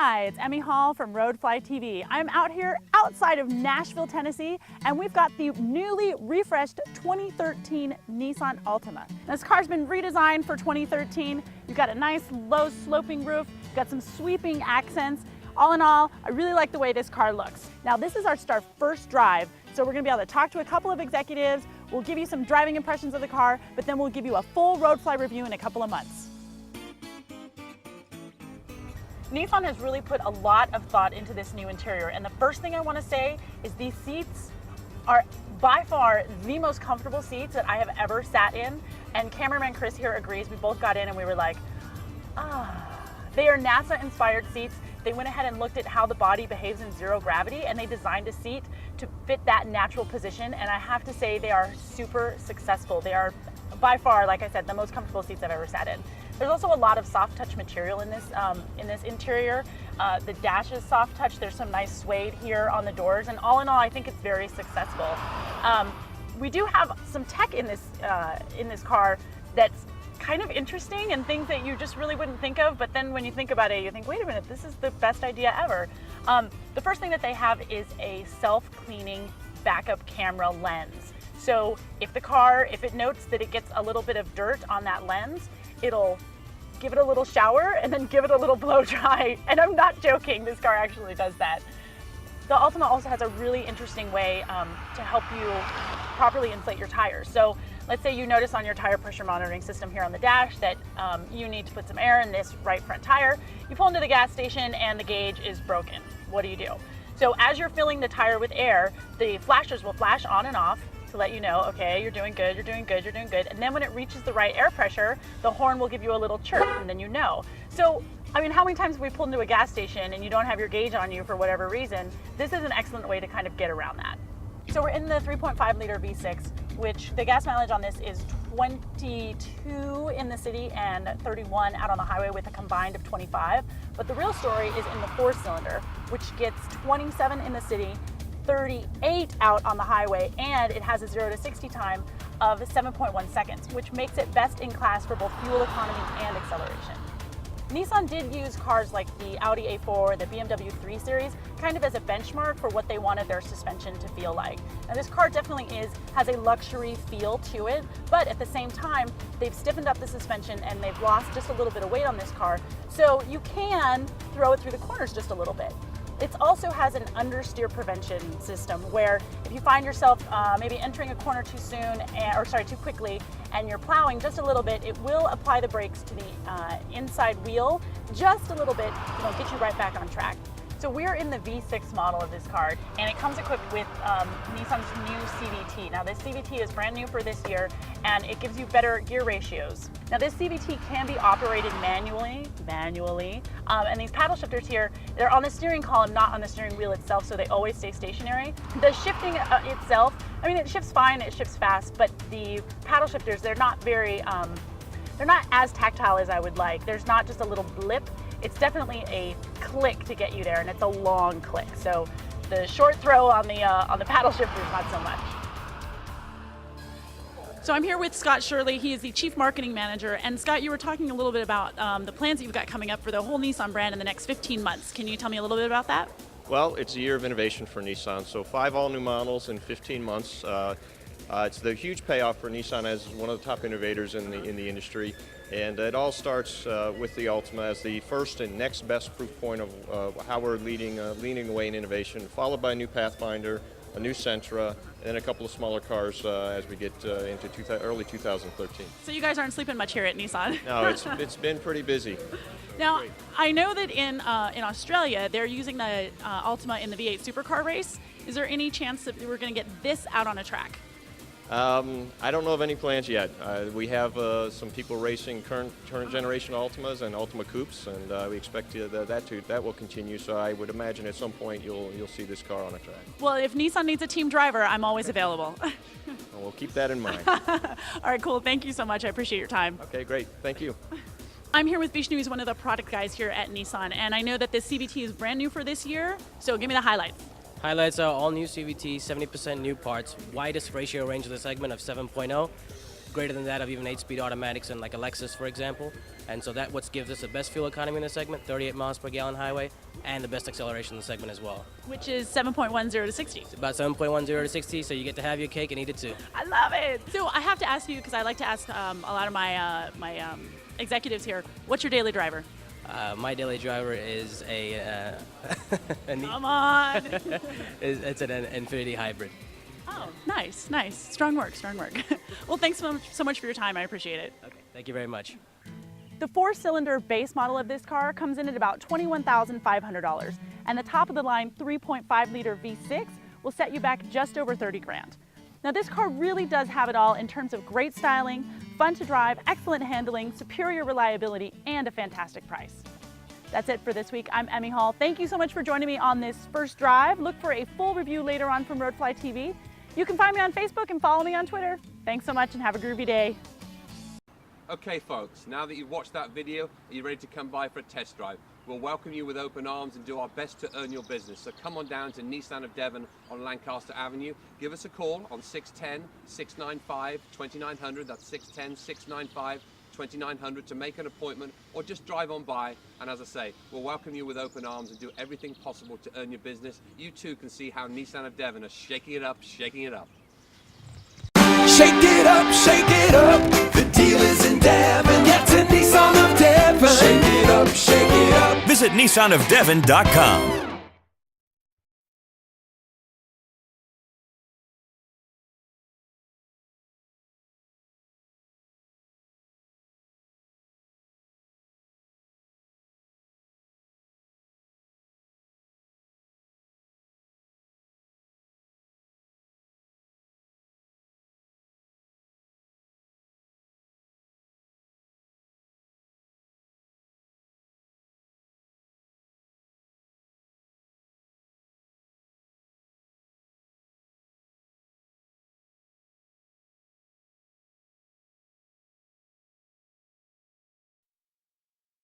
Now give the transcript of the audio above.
Hi, it's Emmy Hall from Roadfly TV. I'm out here outside of Nashville, Tennessee, and we've got the newly refreshed 2013 Nissan Altima. This car's been redesigned for 2013. You've got a nice low sloping roof, you've got some sweeping accents. All in all, I really like the way this car looks. Now this is our first drive, so we're gonna be able to talk to a couple of executives, we'll give you some driving impressions of the car, but then we'll give you a full Roadfly review in a couple of months. Nissan has really put a lot of thought into this new interior, and the first thing I want to say is these seats are by far the most comfortable seats that I have ever sat in, and cameraman Chris here agrees. We both got in and we were like, They are NASA inspired seats. They went ahead and looked at how the body behaves in zero gravity, and they designed a seat to fit that natural position, and I have to say they are super successful. They are by far, like I said, the most comfortable seats I've ever sat in. There's also a lot of soft touch material in this interior. The dash is soft touch. There's some nice suede here on the doors, and all in all, I think it's very successful. We do have some tech in this car that's kind of interesting and things that you just really wouldn't think of, but then when you think about it, you think, wait a minute, this is the best idea ever. The first thing that they have is a self-cleaning backup camera lens. So if it notes that it gets a little bit of dirt on that lens, it'll give it a little shower and then give it a little blow dry. And I'm not joking, this car actually does that. The Altima also has a really interesting way to help you properly inflate your tires. So let's say you notice on your tire pressure monitoring system here on the dash that you need to put some air in this right front tire. You pull into the gas station and the gauge is broken. What do? So as you're filling the tire with air, the flashers will flash on and off to let you know, okay, you're doing good, you're doing good, you're doing good. And then when it reaches the right air pressure, the horn will give you a little chirp, and then you know. So, I mean, how many times have we pulled into a gas station and you don't have your gauge on you for whatever reason? This is an excellent way to kind of get around that. So we're in the 3.5 liter V6, which the gas mileage on this is 22 in the city and 31 out on the highway with a combined of 25. But the real story is in the 4-cylinder, which gets 27 in the city, 38 out on the highway, and it has a 0 to 60 time of 7.1 seconds, which makes it best in class for both fuel economy and acceleration. Nissan did use cars like the Audi A4, the BMW 3 Series, kind of as a benchmark for what they wanted their suspension to feel like. Now this car definitely has a luxury feel to it, but at the same time, they've stiffened up the suspension and they've lost just a little bit of weight on this car, so you can throw it through the corners just a little bit. It also has an understeer prevention system where if you find yourself maybe entering a corner too quickly, and you're plowing just a little bit, it will apply the brakes to the inside wheel just a little bit, get you right back on track. So we're in the V6 model of this car, and it comes equipped with Nissan's new CVT. Now this CVT is brand new for this year, and it gives you better gear ratios. Now this CVT can be operated manually, and these paddle shifters here, they're on the steering column, not on the steering wheel itself, so they always stay stationary. The shifting itself, I mean, it shifts fine, it shifts fast, but the paddle shifters, they're not as tactile as I would like. There's not just a little blip. It's definitely a click to get you there, and it's a long click. So the short throw on the paddle shifter is not so much. So I'm here with Scott Shirley. He is the Chief Marketing Manager. And Scott, you were talking a little bit about the plans that you've got coming up for the whole Nissan brand in the next 15 months. Can you tell me a little bit about that? Well, it's a year of innovation for Nissan. So 5 all-new models in 15 months. It's the huge payoff for Nissan as one of the top innovators in the industry. And it all starts with the Altima as the first and next best proof point of how we're leading the way in innovation, followed by a new Pathfinder, a new Sentra, and then a couple of smaller cars as we get into early 2013. So you guys aren't sleeping much here at Nissan? No, it's been pretty busy. Now, I know that in Australia, they're using the Altima in the V8 supercar race. Is there any chance that we're going to get this out on a track? I don't know of any plans yet. We have some people racing current generation Altimas and Altima Coupes, and we expect that will continue. So I would imagine at some point you'll see this car on a track. Well, if Nissan needs a team driver, I'm always available. Well, we'll keep that in mind. All right, cool. Thank you so much. I appreciate your time. Okay, great. Thank you. I'm here with Vishnu, who's one of the product guys here at Nissan, and I know that this CVT is brand new for this year. So give me the highlights. Highlights are all new CVT, 70% new parts, widest ratio range of the segment of 7.0, greater than that of even 8-speed automatics in like a Lexus, for example. And so that's what gives us the best fuel economy in the segment, 38 miles per gallon highway, and the best acceleration in the segment as well. Which is 7.10 to 60. It's about 7.10 to 60, so you get to have your cake and eat it too. I love it. So I have to ask you, because I like to ask a lot of my executives here, what's your daily driver? My daily driver is a Come on. it's an Infinity Hybrid. Oh, nice. Strong work. Well, thanks so much for your time. I appreciate it. Okay, thank you very much. The 4-cylinder base model of this car comes in at about $21,500, and the top of the line 3.5-liter V6 will set you back just over 30 grand. Now this car really does have it all in terms of great styling, fun to drive, excellent handling, superior reliability, and a fantastic price. That's it for this week. I'm Emmy Hall. Thank you so much for joining me on this first drive. Look for a full review later on from Roadfly TV. You can find me on Facebook and follow me on Twitter. Thanks so much and have a groovy day. Okay folks, now that you've watched that video, are you ready to come by for a test drive? We'll welcome you with open arms and do our best to earn your business. So come on down to Nissan of Devon on Lancaster Avenue. Give us a call on 610-695-2900. That's 610-695-2900 to make an appointment or just drive on by. And as I say, we'll welcome you with open arms and do everything possible to earn your business. You too can see how Nissan of Devon are shaking it up, shaking it up. Shake it up, shake it up. The deal is in Devon. Get to Nissan of Devon. Shake it up, shake it up. Visit NissanofDevon.com.